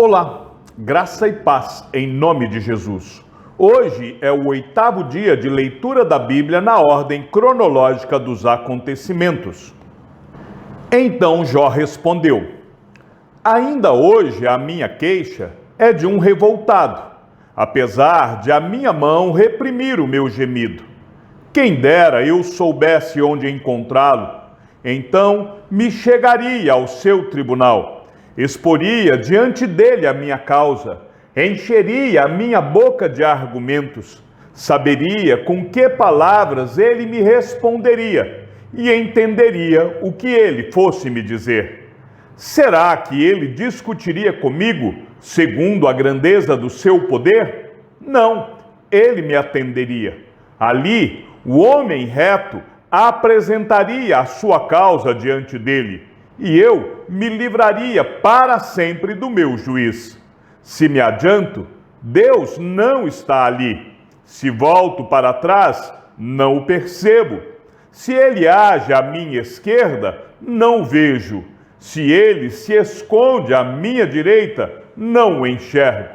Olá, graça e paz em nome de Jesus. Hoje é o 8º dia de leitura da Bíblia na ordem cronológica dos acontecimentos. Então Jó respondeu: ainda hoje a minha queixa é de um revoltado, apesar de a minha mão reprimir o meu gemido. Quem dera eu soubesse onde encontrá-lo, então me chegaria ao seu tribunal, exporia diante dele a minha causa, encheria a minha boca de argumentos, saberia com que palavras ele me responderia e entenderia o que ele fosse me dizer. Será que ele discutiria comigo segundo a grandeza do seu poder? Não, ele me atenderia. Ali, o homem reto apresentaria a sua causa diante dele, e eu me livraria para sempre do meu juiz. Se me adianto, Deus não está ali. Se volto para trás, não o percebo. Se ele age à minha esquerda, não o vejo. Se ele se esconde à minha direita, não o enxergo.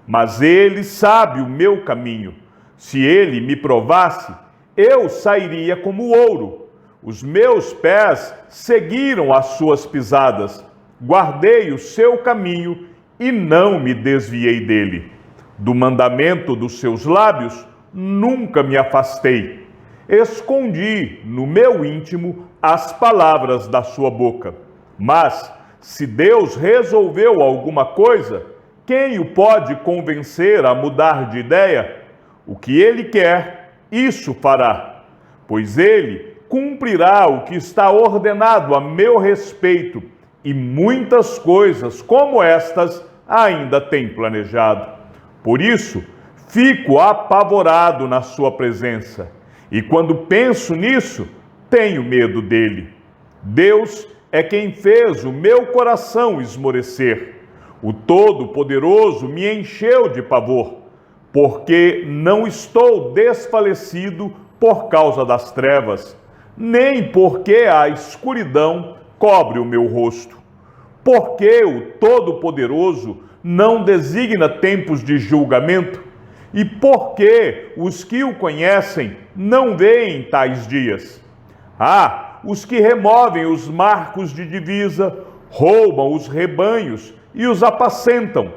Mas ele sabe o meu caminho. Se ele me provasse, eu sairia como ouro. Os meus pés seguiram as suas pisadas. Guardei o seu caminho e não me desviei dele. Do mandamento dos seus lábios, nunca me afastei. Escondi no meu íntimo as palavras da sua boca. Mas, se Deus resolveu alguma coisa, quem o pode convencer a mudar de ideia? O que ele quer, isso fará, pois ele cumprirá o que está ordenado a meu respeito, e muitas coisas como estas ainda tem planejado. Por isso, fico apavorado na sua presença, e quando penso nisso, tenho medo dele. Deus é quem fez o meu coração esmorecer. O Todo-Poderoso me encheu de pavor, porque não estou desfalecido por causa das trevas, nem porque a escuridão cobre o meu rosto. Porque o Todo-Poderoso não designa tempos de julgamento, e porque os que o conhecem não veem tais dias. Os que removem os marcos de divisa, roubam os rebanhos e os apacentam,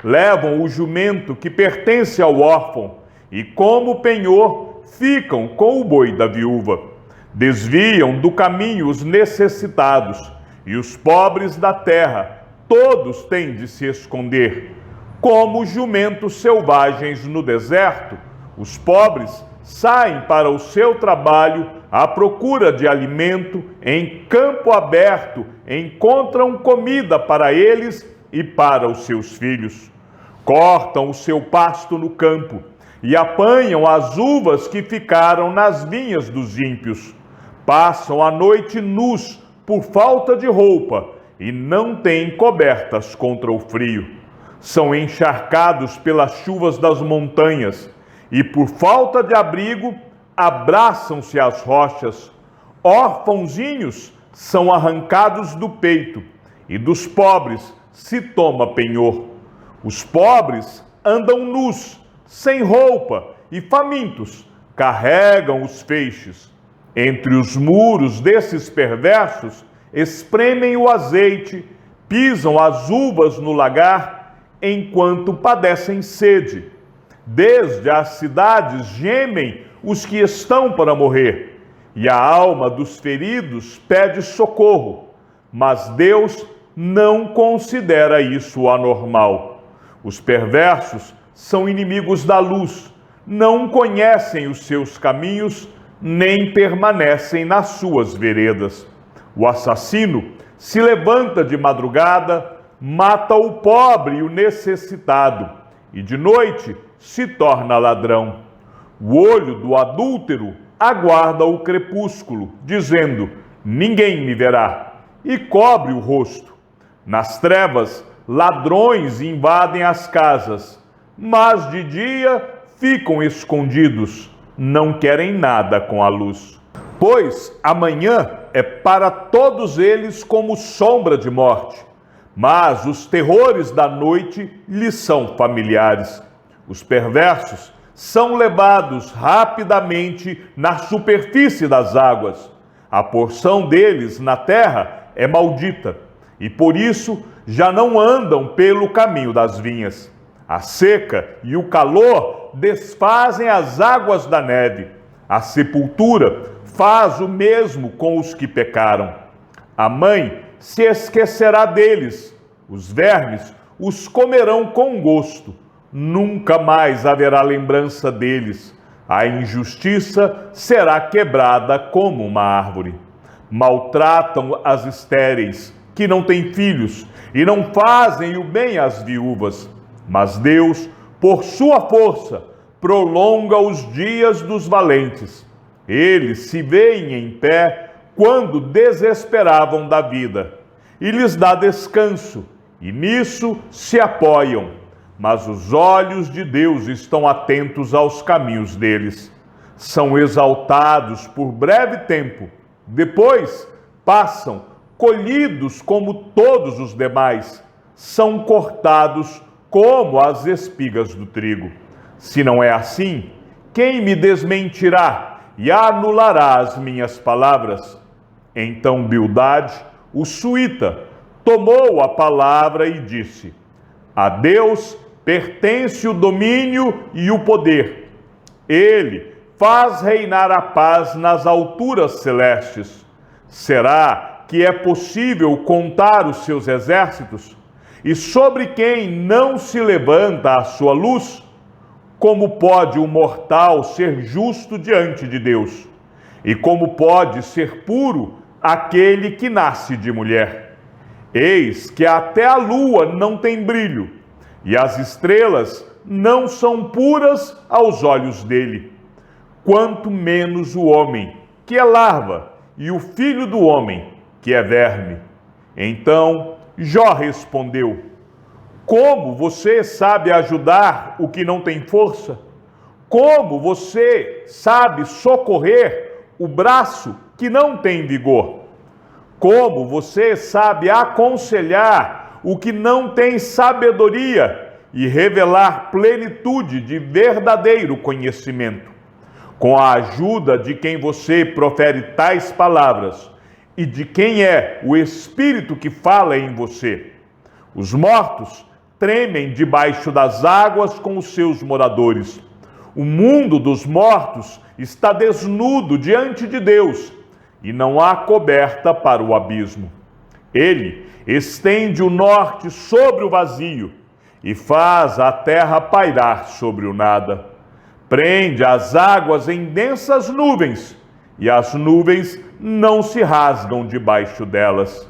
levam o jumento que pertence ao órfão, e como penhor ficam com o boi da viúva. Desviam do caminho os necessitados, e os pobres da terra, todos têm de se esconder. Como jumentos selvagens no deserto, os pobres saem para o seu trabalho à procura de alimento, em campo aberto encontram comida para eles e para os seus filhos. Cortam o seu pasto no campo e apanham as uvas que ficaram nas vinhas dos ímpios. Passam a noite nus por falta de roupa e não têm cobertas contra o frio. São encharcados pelas chuvas das montanhas e, por falta de abrigo, abraçam-se às rochas. Órfãozinhos são arrancados do peito e dos pobres se toma penhor. Os pobres andam nus, sem roupa e famintos, carregam os feixes. Entre os muros desses perversos, espremem o azeite, pisam as uvas no lagar, enquanto padecem sede. Desde as cidades gemem os que estão para morrer, e a alma dos feridos pede socorro, mas Deus não considera isso anormal. Os perversos são inimigos da luz, não conhecem os seus caminhos, nem permanecem nas suas veredas. O assassino se levanta de madrugada, mata o pobre e o necessitado, e de noite se torna ladrão. O olho do adúltero aguarda o crepúsculo, dizendo: ninguém me verá, e cobre o rosto. Nas trevas, ladrões invadem as casas, mas de dia ficam escondidos, não querem nada com a luz. Pois amanhã é para todos eles como sombra de morte. mas os terrores da noite lhes são familiares. Os perversos são levados rapidamente na superfície das águas. A porção deles na terra é maldita, e por isso já não andam pelo caminho das vinhas. A seca e o calor desfazem as águas da neve. A sepultura faz o mesmo com os que pecaram. A mãe se esquecerá deles, os vermes os comerão com gosto. Nunca mais haverá lembrança deles. A injustiça será quebrada como uma árvore. Maltratam as estéreis, que não têm filhos, e não fazem o bem às viúvas. Mas Deus, por sua força, prolonga os dias dos valentes. Eles se veem em pé quando desesperavam da vida, e lhes dá descanso, e nisso se apoiam. Mas os olhos de Deus estão atentos aos caminhos deles. São exaltados por breve tempo, depois passam, colhidos como todos os demais, são cortados como as espigas do trigo. Se não é assim, quem me desmentirá e anulará as minhas palavras? Então Bildade, o suíta, tomou a palavra e disse: a Deus pertence o domínio e o poder. Ele faz reinar a paz nas alturas celestes. Será que é possível contar os seus exércitos? E sobre quem não se levanta a sua luz? Como pode o mortal ser justo diante de Deus? E como pode ser puro aquele que nasce de mulher? Eis que até a lua não tem brilho, e as estrelas não são puras aos olhos dele. Quanto menos o homem, que é larva, e o filho do homem, que é verme. Então Jó respondeu: como você sabe ajudar o que não tem força? Como você sabe socorrer o braço que não tem vigor? Como você sabe aconselhar o que não tem sabedoria e revelar plenitude de verdadeiro conhecimento? Com a ajuda de quem você profere tais palavras e de quem é o Espírito que fala em você. Os mortos tremem debaixo das águas com os seus moradores. O mundo dos mortos está desnudo diante de Deus, e não há coberta para o abismo. Ele estende o norte sobre o vazio e faz a terra pairar sobre o nada. Prende as águas em densas nuvens, e as nuvens não se rasgam debaixo delas.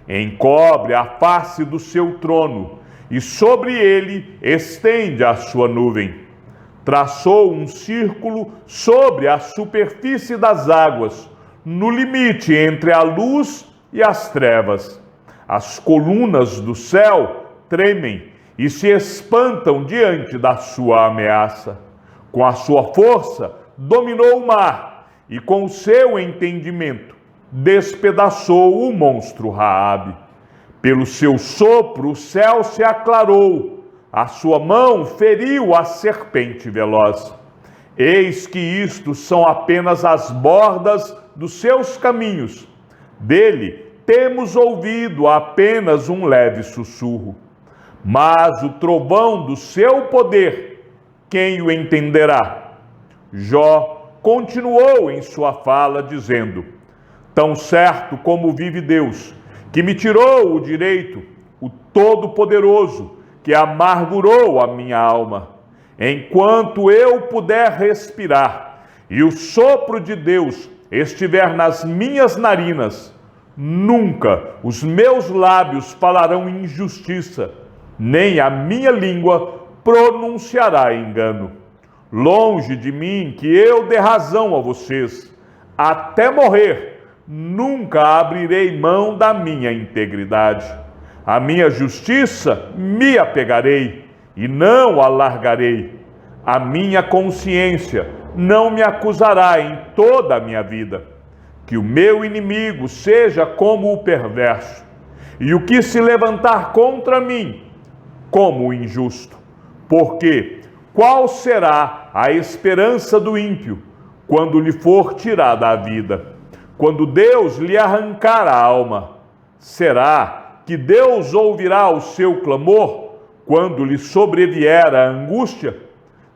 Encobre a face do seu trono, e sobre ele estende a sua nuvem. Traçou um círculo sobre a superfície das águas, no limite entre a luz e as trevas. As colunas do céu tremem e se espantam diante da sua ameaça. Com a sua força, dominou o mar, e com o seu entendimento, despedaçou o monstro Raabe. Pelo seu sopro, o céu se aclarou, a sua mão feriu a serpente veloz. Eis que isto são apenas as bordas dos seus caminhos. Dele temos ouvido apenas um leve sussurro. Mas o trovão do seu poder, quem o entenderá? Jó continuou em sua fala, dizendo: tão certo como vive Deus, que me tirou o direito, o Todo-Poderoso, que amargurou a minha alma, enquanto eu puder respirar, e o sopro de Deus estiver nas minhas narinas, nunca os meus lábios falarão injustiça, nem a minha língua pronunciará engano. Longe de mim que eu dê razão a vocês. Até morrer, nunca abrirei mão da minha integridade. A minha justiça me apegarei e não a largarei. A minha consciência não me acusará em toda a minha vida. Que o meu inimigo seja como o perverso, e o que se levantar contra mim como o injusto. Porque qual será a esperança do ímpio quando lhe for tirada a vida? Quando Deus lhe arrancar a alma, será que Deus ouvirá o seu clamor quando lhe sobrevier a angústia?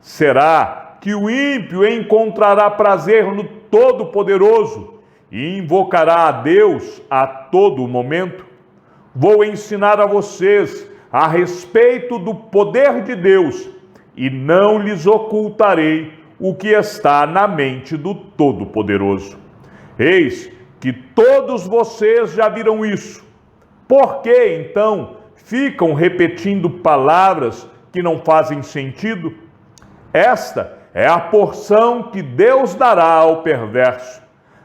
Será que o ímpio encontrará prazer no Todo-Poderoso e invocará a Deus a todo momento? Vou ensinar a vocês a respeito do poder de Deus e não lhes ocultarei o que está na mente do Todo-Poderoso. Eis que todos vocês já viram isso. Por que, então, ficam repetindo palavras que não fazem sentido? Esta é a porção que Deus dará ao perverso,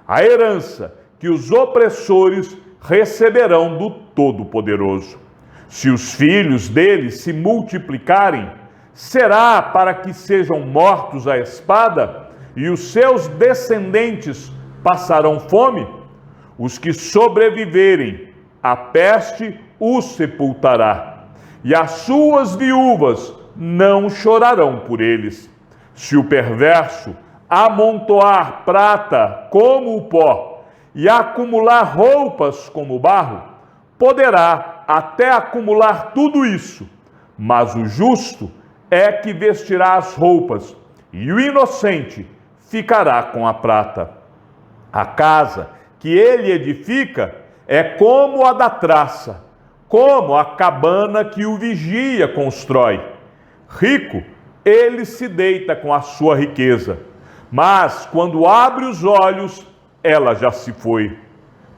a herança que os opressores receberão do Todo-Poderoso. Se os filhos dele se multiplicarem, será para que sejam mortos à espada e os seus descendentes passarão fome? Os que sobreviverem, a peste os sepultará, e as suas viúvas não chorarão por eles. Se o perverso amontoar prata como o pó e acumular roupas como o barro, poderá até acumular tudo isso, mas o justo é que vestirá as roupas, e o inocente ficará com a prata. A casa que ele edifica é como a da traça, como a cabana que o vigia constrói. Rico, ele se deita com a sua riqueza, mas quando abre os olhos, ela já se foi.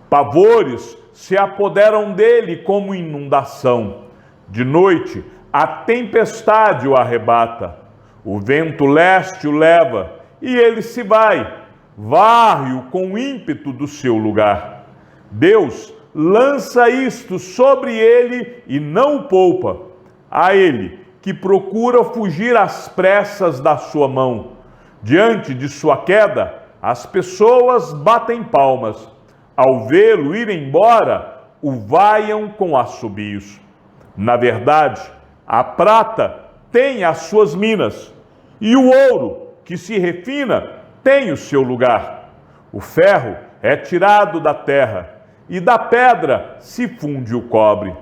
Pavores se apoderam dele como inundação. De noite, a tempestade o arrebata. O vento leste o leva e ele se vai, varre-o com ímpeto do seu lugar. Deus lança isto sobre ele e não o poupa. A ele que procura fugir às pressas da sua mão. Diante de sua queda, as pessoas batem palmas. Ao vê-lo ir embora, o vaiam com assobios. Na verdade, a prata tem as suas minas, e o ouro, que se refina, tem o seu lugar. O ferro é tirado da terra, e da pedra se funde o cobre.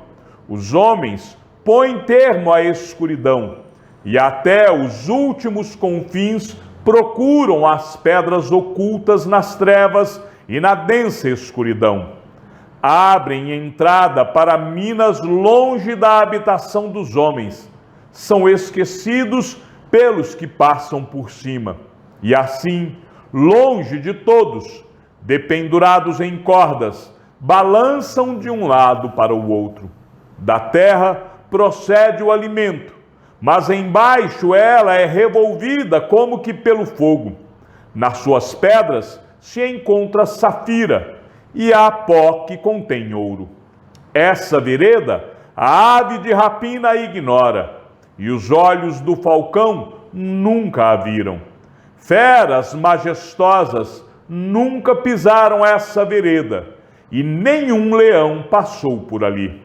Os homens põem termo à escuridão, e até os últimos confins procuram as pedras ocultas nas trevas e na densa escuridão. Abrem entrada para minas longe da habitação dos homens. São esquecidos pelos que passam por cima. E assim, longe de todos, dependurados em cordas, balançam de um lado para o outro. Da terra procede o alimento, mas embaixo ela é revolvida como que pelo fogo. Nas suas pedras se encontra safira, e há pó que contém ouro. Essa vereda a ave de rapina ignora, e os olhos do falcão nunca a viram. Feras majestosas nunca pisaram essa vereda, e nenhum leão passou por ali.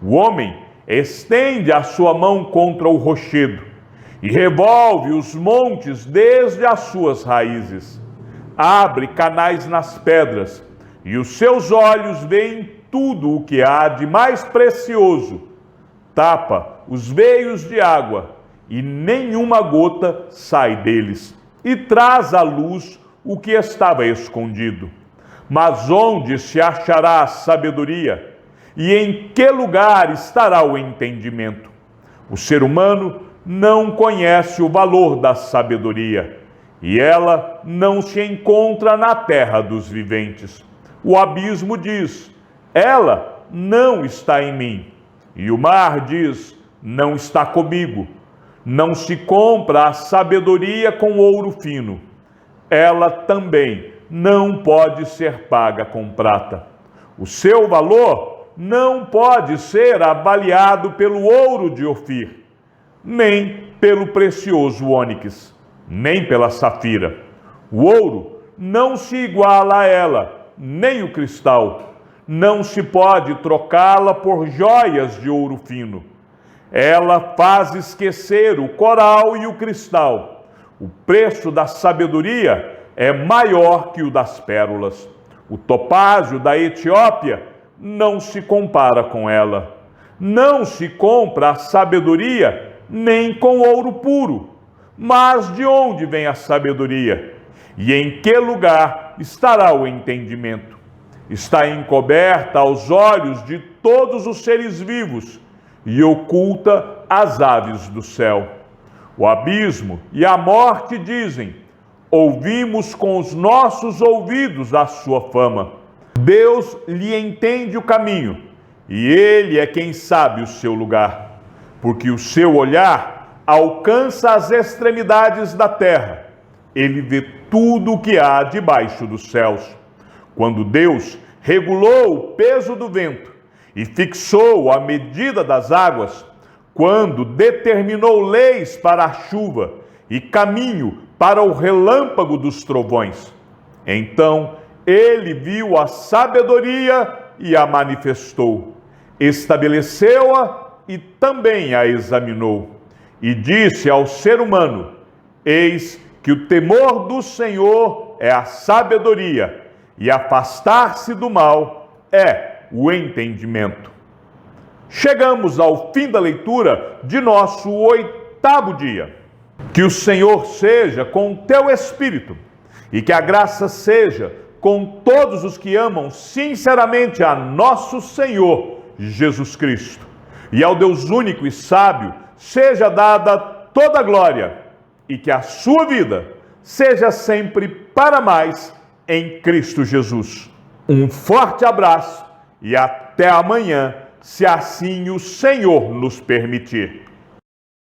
O homem estende a sua mão contra o rochedo, e revolve os montes desde as suas raízes. Abre canais nas pedras, e os seus olhos veem tudo o que há de mais precioso. Tapa os veios de água, e nenhuma gota sai deles, e traz à luz o que estava escondido. Mas onde se achará a sabedoria? E em que lugar estará o entendimento? O ser humano não conhece o valor da sabedoria, e ela não se encontra na terra dos viventes. O abismo diz: ela não está em mim. E o mar diz: não está comigo. Não se compra a sabedoria com ouro fino. Ela também não pode ser paga com prata. O seu valor não pode ser avaliado pelo ouro de Ofir, nem pelo precioso ônix, nem pela safira. O ouro não se iguala a ela, nem o cristal. não se pode trocá-la por joias de ouro fino. Ela faz esquecer o coral e o cristal. O preço da sabedoria é maior que o das pérolas. O topázio da Etiópia não se compara com ela. Não se compra a sabedoria nem com ouro puro. Mas de onde vem a sabedoria? E em que lugar estará o entendimento? Está encoberta aos olhos de todos os seres vivos e oculta às aves do céu. O abismo e a morte dizem: ouvimos com os nossos ouvidos a sua fama. Deus lhe entende o caminho, e ele é quem sabe o seu lugar, porque o seu olhar alcança as extremidades da terra. Ele vê tudo o que há debaixo dos céus. Quando Deus regulou o peso do vento e fixou a medida das águas, quando determinou leis para a chuva e caminho para o relâmpago dos trovões, então ele viu a sabedoria e a manifestou, estabeleceu-a e também a examinou, e disse ao ser humano: eis que o temor do Senhor é a sabedoria, e afastar-se do mal é o entendimento. Chegamos ao fim da leitura de nosso 8º dia. Que o Senhor seja com o teu espírito e que a graça seja com todos os que amam sinceramente a nosso Senhor Jesus Cristo. E ao Deus único e sábio seja dada toda a glória e que a sua vida seja sempre para mais em Cristo Jesus. Um forte abraço e até amanhã, se assim o Senhor nos permitir.